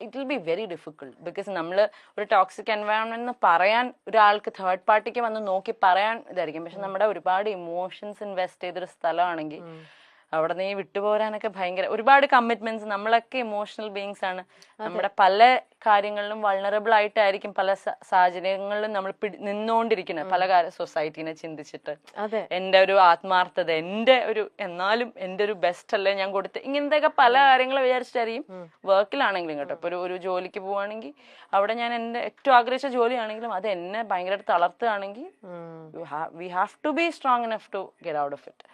It will be very difficult. Because നമ്മൾ ഒരു toxic environment എന്ന് പറയാൻ ഒരാൾക്ക് തേർഡ് പാർട്ടിക്ക് വന്ന് നോക്കി പറയാൻ ഇതായിരിക്കും. പക്ഷെ നമ്മുടെ ഒരുപാട് ഇമോഷൻസ് ഇൻവെസ്റ്റ് ചെയ്തൊരു സ്ഥലമാണെങ്കിൽ അവിടെ നിന്ന് ഈ വിട്ടുപോരാനൊക്കെ ഭയങ്കര ഒരുപാട് കമ്മിറ്റ്മെന്റ്സ്. നമ്മളൊക്കെ ഇമോഷണൽ ബീങ്സ് ആണ്. നമ്മുടെ പല കാര്യങ്ങളിലും വൾണറബിൾ ആയിട്ടായിരിക്കും പല സാഹചര്യങ്ങളിലും നമ്മൾ നിന്നുകൊണ്ടിരിക്കുന്നത്. പല സൊസൈറ്റീനെ ചിന്തിച്ചിട്ട് എന്റെ ഒരു ആത്മാർത്ഥത, എന്റെ ഒരു എന്നാലും എന്റെ ഒരു ബെസ്റ്റ് അല്ലേ ഞാൻ കൊടുത്ത്, ഇങ്ങനത്തെയൊക്കെ പല കാര്യങ്ങൾ വിചാരിച്ചിട്ടായിരിക്കും വർക്കിലാണെങ്കിലും കേട്ടോ. ഇപ്പൊ ഒരു ജോലിക്ക് പോവാണെങ്കിൽ അവിടെ ഞാൻ എന്റെ ഏറ്റവും ആഗ്രഹിച്ച ജോലിയാണെങ്കിലും അത് എന്നെ ഭയങ്കരമായിട്ട് തളർത്തുകയാണെങ്കിൽ we have to be strong enough to get out of it.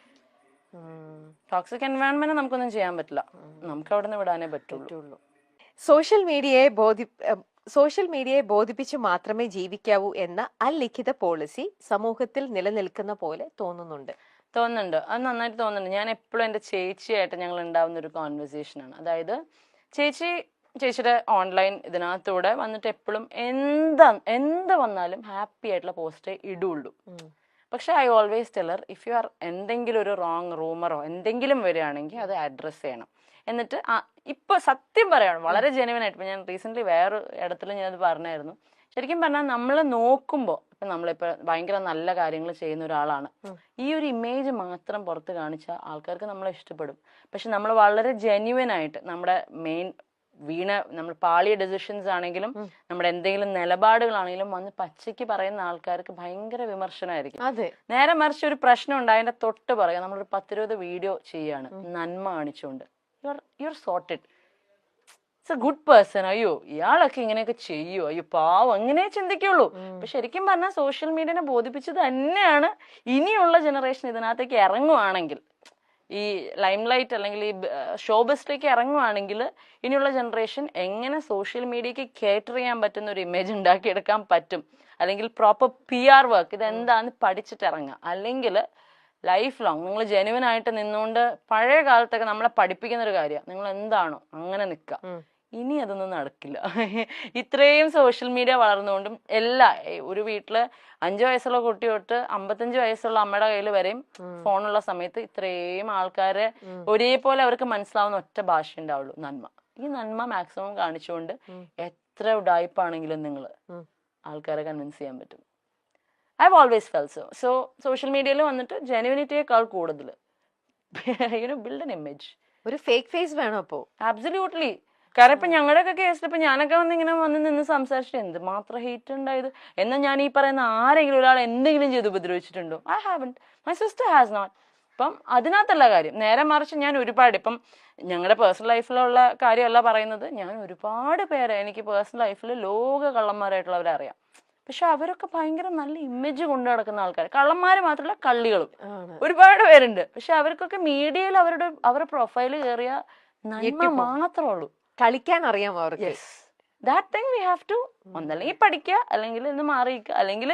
Toxic environment നമുക്കൊന്നും ചെയ്യാൻ പറ്റില്ല, നമുക്ക് അവിടെ നിന്ന് വിടാനേ പറ്റുള്ളൂ. സോഷ്യൽ മീഡിയയെ ബോധിപ്പിച്ച് മാത്രമേ ജീവിക്കാവൂ എന്ന അലിഖിത പോളിസി സമൂഹത്തിൽ നിലനിൽക്കുന്ന പോലെ തോന്നുന്നുണ്ട്. അത് നന്നായിട്ട് തോന്നുന്നുണ്ട്. ഞാൻ എപ്പോഴും എന്റെ ചേച്ചിയായിട്ട് ഞങ്ങൾ ഉണ്ടാവുന്ന ഒരു കോൺവെർസേഷനാണ്. അതായത് ചേച്ചിയുടെ ഓൺലൈൻ ഇതിനകത്തൂടെ വന്നിട്ട് എപ്പോഴും എന്ത് വന്നാലും ഹാപ്പി ആയിട്ടുള്ള പോസ്റ്റേ ഇടുള്ളൂ. പക്ഷെ I always teller, if you are എന്തെങ്കിലും ഒരു റോങ് റൂമറോ എന്തെങ്കിലും വരികയാണെങ്കിൽ അത് അഡ്രസ് ചെയ്യണം. എന്നിട്ട് ഇപ്പൊ സത്യം പറയണം, വളരെ ജെനുവൻ ആയിട്ട്. ഇപ്പൊ ഞാൻ റീസെന്റ് വേറെ ഇടത്തിൽ ഞാനത് പറഞ്ഞായിരുന്നു. ശരിക്കും പറഞ്ഞാൽ നമ്മൾ നോക്കുമ്പോൾ ഇപ്പൊ നമ്മളിപ്പോ ഭയങ്കര നല്ല കാര്യങ്ങൾ ചെയ്യുന്ന ഒരാളാണ്, ഈ ഒരു ഇമേജ് മാത്രം പുറത്ത് കാണിച്ചാൽ ആൾക്കാർക്ക് നമ്മളെ ഇഷ്ടപ്പെടും. പക്ഷെ നമ്മൾ വളരെ ജെന്യുവൻ ആയിട്ട് നമ്മുടെ മെയിൻ നമ്മൾ പാളിയ ഡെസിഷൻസ് ആണെങ്കിലും നമ്മുടെ എന്തെങ്കിലും നിലപാടുകളാണെങ്കിലും വന്ന് പച്ചയ്ക്ക് പറയുന്ന ആൾക്കാർക്ക് ഭയങ്കര വിമർശനമായിരിക്കും. നേരെ മറിച്ച് ഒരു പ്രശ്നം ഉണ്ട്, അതിന്റെ തൊട്ട് പറയാം, നമ്മളൊരു 10-20 വീഡിയോ ചെയ്യാണ് നന്മ കാണിച്ചുകൊണ്ട്, you are sorted, it's A good person, അയ്യോ ഇയാളൊക്കെ ഇങ്ങനെയൊക്കെ ചെയ്യൂ, അയ്യോ പാവം, അങ്ങനെ ചിന്തിക്കുള്ളൂ. അപ്പൊ ശരിക്കും പറഞ്ഞാൽ സോഷ്യൽ മീഡിയനെ ബോധിപ്പിച്ചത് തന്നെയാണ് ഇനിയുള്ള ജനറേഷൻ ഇതിനകത്തേക്ക് ഇറങ്ങുവാണെങ്കിൽ, ഈ ലൈം ലൈറ്റ് അല്ലെങ്കിൽ ഈ ഷോബിസ്റ്റിലേക്ക് ഇറങ്ങുവാണെങ്കിൽ ഇനിയുള്ള ജനറേഷൻ എങ്ങനെ സോഷ്യൽ മീഡിയക്ക് കേറ്റർ ചെയ്യാൻ പറ്റുന്ന ഒരു ഇമേജ് ഉണ്ടാക്കിയെടുക്കാൻ പറ്റും, അല്ലെങ്കിൽ പ്രോപ്പർ PR വർക്ക് ഇതെന്താന്ന് പഠിച്ചിട്ട് ഇറങ്ങുക. അല്ലെങ്കിൽ ലൈഫ് ലോങ് നിങ്ങൾ ജെനുവൻ ആയിട്ട് നിന്നുകൊണ്ട്, പഴയ കാലത്തൊക്കെ നമ്മളെ പഠിപ്പിക്കുന്ന ഒരു കാര്യമാണ് നിങ്ങൾ എന്താണോ അങ്ങനെ നിൽക്കുക. ഇനി അതൊന്നും നടക്കില്ല. ഇത്രയും സോഷ്യൽ മീഡിയ വളർന്നുകൊണ്ടും ഒരു വീട്ടില് 5 വയസ്സുള്ള കുട്ടി തൊട്ട് 55 വയസ്സുള്ള അമ്മയുടെ കയ്യിൽ വരെയും ഫോണുള്ള സമയത്ത് ഇത്രയും ആൾക്കാരെ ഒരേപോലെ അവർക്ക് മനസ്സിലാവുന്ന ഒറ്റ ഭാഷ ഉണ്ടാവുള്ളൂ, നന്മ. ഈ നന്മ മാക്സിമം കാണിച്ചുകൊണ്ട് എത്ര ഉഡായിപ്പാണെങ്കിലും നിങ്ങൾ ആൾക്കാരെ കൺവിൻസ് ചെയ്യാൻ പറ്റും. I have always felt so social മീഡിയയിൽ വന്നിട്ട് ജെനുവിനിറ്റിയേക്കാൾ കൂടുതൽ ബിൽഡ് എൻ ഇമേജ്, ഒരു ഫേക്ക് ഫേസ് വേണം അപ്പോ. ആബ്സല്യൂട്ട്ലി. കാരണം ഇപ്പൊ ഞങ്ങളുടെയൊക്കെ കേസിൽ ഇപ്പൊ ഞാനൊക്കെ വന്ന് നിന്ന് സംസാരിച്ചിട്ട് എന്ത് മാത്രം ഹേറ്റ് ഉണ്ടായത്. എന്നാൽ ഞാൻ ഈ പറയുന്ന ആരെങ്കിലും ഒരാൾ എന്തെങ്കിലും ചെയ്ത് ഉപദ്രവിച്ചിട്ടുണ്ടോ? I haven't, my sister has not. അപ്പം അതിനകത്തല്ല കാര്യം. നേരെ മറിച്ച് ഞാൻ ഒരുപാട്, ഇപ്പം ഞങ്ങളുടെ പേഴ്സണൽ ലൈഫിലുള്ള കാര്യമല്ല പറയുന്നത്, ഞാൻ ഒരുപാട് പേരെ എനിക്ക് പേഴ്സണൽ ലൈഫിൽ ലോക കള്ളന്മാരായിട്ടുള്ളവരെ അറിയാം. പക്ഷെ അവരൊക്കെ ഭയങ്കര നല്ല ഇമേജ് കൊണ്ടു നടക്കുന്ന ആൾക്കാർ, കള്ളന്മാര് മാത്രമല്ല കള്ളികളും ഒരുപാട് പേരുണ്ട്. പക്ഷെ അവർക്കൊക്കെ മീഡിയയിൽ അവരുടെ പ്രൊഫൈല് കയറിയ നന്മ മാത്രമേ ഉള്ളൂ. കളിക്കാൻ അറിയാമോ അവർക്ക്? That thing we have to, ഒന്നല്ലെങ്കിൽ പഠിക്കുക, അല്ലെങ്കിൽ ഇന്ന് മാറിയിക്കുക, അല്ലെങ്കിൽ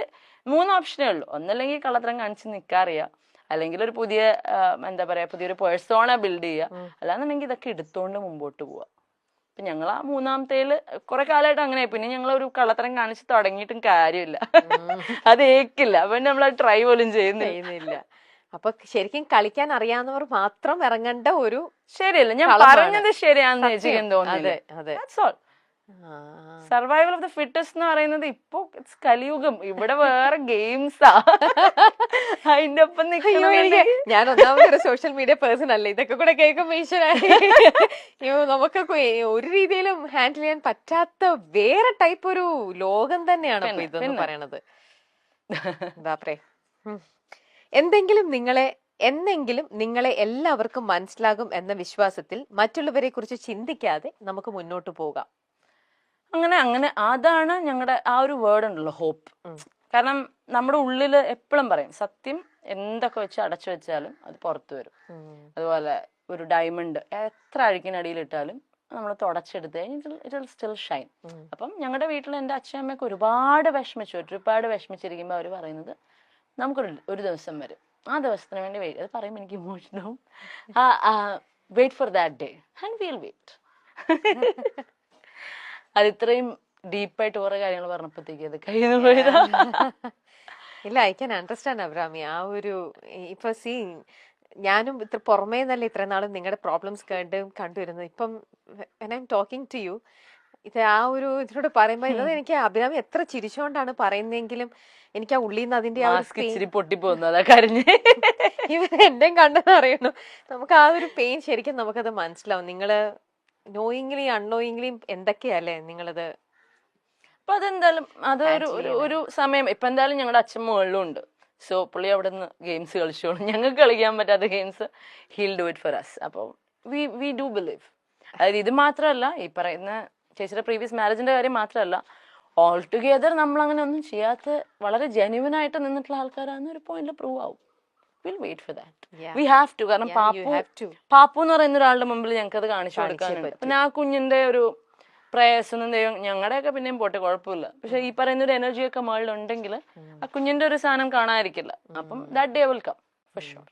3 ഓപ്ഷനേ ഉള്ളൂ. ഒന്നല്ലെങ്കിൽ കള്ളത്തരം കാണിച്ച് നിൽക്കാറിയാം, അല്ലെങ്കിൽ ഒരു പുതിയൊരു പേഴ്സോണ ബിൽഡ് ചെയ്യുക, അല്ലാന്നുണ്ടെങ്കിൽ ഇതൊക്കെ എടുത്തോണ്ട് മുമ്പോട്ട് പോവുക. ഇപ്പൊ ഞങ്ങൾ ആ 3ാമത്തേല് കുറെ കാലമായിട്ട് അങ്ങനെ, പിന്നെ ഞങ്ങൾ ഒരു കള്ളത്തരം കാണിച്ച് തുടങ്ങിയിട്ടും കാര്യമില്ല, അത് ഏക്കില്ല. അപ്പൊ നമ്മൾ ട്രൈ പോലും ചെയ്യുന്നില്ല. അപ്പൊ ശരിക്കും കളിക്കാൻ അറിയാവുന്നവർ മാത്രം ഇറങ്ങേണ്ട ഒരു, ശരിയല്ല ഞാൻ പറഞ്ഞത് ശരിയാണെന്ന് ചേച്ചിക്ക് തോന്നുന്നില്ല. സർവൈവൽ ഓഫ് ദ ഫിറ്റസ്റ്റ് എന്ന് പറയുന്നത് ഇപ്പൊ കലിയുഗം, ഇവിടെ വേറെ ഗെയിംസാ അതിന്റെ ഒപ്പം. ഞാൻ ഒന്നാമതൊരു സോഷ്യൽ മീഡിയ പേഴ്സൺ അല്ല, ഇതൊക്കെ കൂടെ കേൾക്കുമ്പോ നമുക്കൊക്കെ ഒരു രീതിയിലും ഹാൻഡിൽ ചെയ്യാൻ പറ്റാത്ത വേറെ ടൈപ്പ് ഒരു ലോകം തന്നെയാണ് ഇതെന്ന് പറയണത്. ബാപ്രേ. എന്നെങ്കിലും നിങ്ങളെ എല്ലാവർക്കും മനസ്സിലാകും എന്ന വിശ്വാസത്തിൽ മറ്റുള്ളവരെ കുറിച്ച് ചിന്തിക്കാതെ നമുക്ക് മുന്നോട്ട് പോകാം. അങ്ങനെ അതാണ് ഞങ്ങളുടെ ആ ഒരു വേർഡ് ഉണ്ടല്ലോ, ഹോപ്പ്. കാരണം നമ്മുടെ ഉള്ളില് എപ്പോഴും പറയും, സത്യം എന്തൊക്കെ വെച്ച് അടച്ചു വെച്ചാലും അത് പുറത്തു വരും. അതുപോലെ ഒരു ഡയമണ്ട് എത്ര അഴുക്കിനടിയിലിട്ടാലും നമ്മൾ തുടച്ചെടുത്ത് കഴിഞ്ഞാൽ ഇറ്റ് വിൽ സ്റ്റിൽ ഷൈൻ. അപ്പം ഞങ്ങളുടെ വീട്ടിൽ എൻ്റെ അച്ഛനമ്മയൊക്കെ ഒരുപാട് വിഷമിച്ചിരിക്കുമ്പോൾ അവർ പറയുന്നത്, നമുക്കൊരു ദിവസം വരും, ആ ദിവസത്തിന് വേണ്ടി വെയിറ്റ്. അത് പറയുമ്പോൾ എനിക്ക് ഇമോഷനാവും. Wait for that day and will wait. അത് ഇത്രയും ഡീപ്പായിട്ട് കുറെ കാര്യങ്ങൾ പറഞ്ഞപ്പോഴത്തേക്ക് അത് കയ്യിൽ പോയതാ. ഇല്ല, ഐ ക്യാൻ അണ്ടർസ്റ്റാൻഡ് അബ്രാമി. ആ ഒരു ഇപ്പൊ ഞാനും ഇത്ര പുറമേ നല്ല ഇത്ര നാളും നിങ്ങളുടെ പ്രോബ്ലംസ് കണ്ടുവരുന്നത്. ഇപ്പം when I'm talking to you, ഇത് ആ ഒരു ഇതിനോട് പറയുമ്പോ ഇത് എനിക്ക് അഭിരാമി എത്ര ചിരിച്ചോണ്ടാണ് പറയുന്നെങ്കിലും എനിക്ക് ആ ഉള്ളിൽ നിന്ന് അതിന്റെ ആ ഒരു മാസ്ക് ഇച്ചിരി പൊട്ടിപ്പോന്നു അതാ കരഞ്ഞ്. ഇവർ എന്റെയും കണ്ടെന്ന് അറിയണു. നമുക്ക് ആ ഒരു പെയിൻ ശരിക്കും നമുക്കത് മനസ്സിലാവും. നിങ്ങള് നോയിങ്ലി അൺനോയിങ്ലി എന്തൊക്കെയല്ലേ നിങ്ങളത്. അപ്പൊ അതെന്തായാലും അത് ഒരു സമയം ഇപ്പൊ എന്തായാലും ഞങ്ങളുടെ അച്ഛൻ മുകളിലും ഉണ്ട്. സോ പുള്ളി അവിടെ നിന്ന് ഗെയിംസ് കളിച്ചോളും. ഞങ്ങൾക്ക് കളിക്കാൻ പറ്റാത്ത games he'll do it for us. അപ്പോൾ വി ഡു ബിലീവ്. അതായത് ഇത് മാത്രമല്ല, ഈ പറയുന്ന ചേച്ചിയുടെ പ്രീവിയസ് മാരേജിന്റെ കാര്യം മാത്രമല്ല, ഓൾ ടുഗെദർ നമ്മൾ അങ്ങനെ ഒന്നും ചെയ്യാത്ത വളരെ ജെന്യുവൻ ആയിട്ട് നിന്നിട്ടുള്ള ആൾക്കാരാണ് ഒരു പോയിന്റിൽ പ്രൂവ് ആവും. Will wait for that. We have to. കാരണം പാപ്പു എന്ന് പറയുന്ന ഒരാളുടെ മുമ്പിൽ ഞങ്ങൾക്ക് അത് കാണിച്ചു കൊടുക്കാനുണ്ട്. പിന്നെ ആ കുഞ്ഞിന്റെ ഒരു പ്രയാസം ദൈവം ഞങ്ങളുടെയൊക്കെ പിന്നെയും പോട്ടെ, കുഴപ്പമില്ല. പക്ഷെ ഈ പറയുന്ന ഒരു എനർജി ഒക്കെ മുകളിലുണ്ടെങ്കിൽ ആ കുഞ്ഞിന്റെ ഒരു സാധനം കാണാതിരിക്കില്ല. അപ്പം that day will come for sure.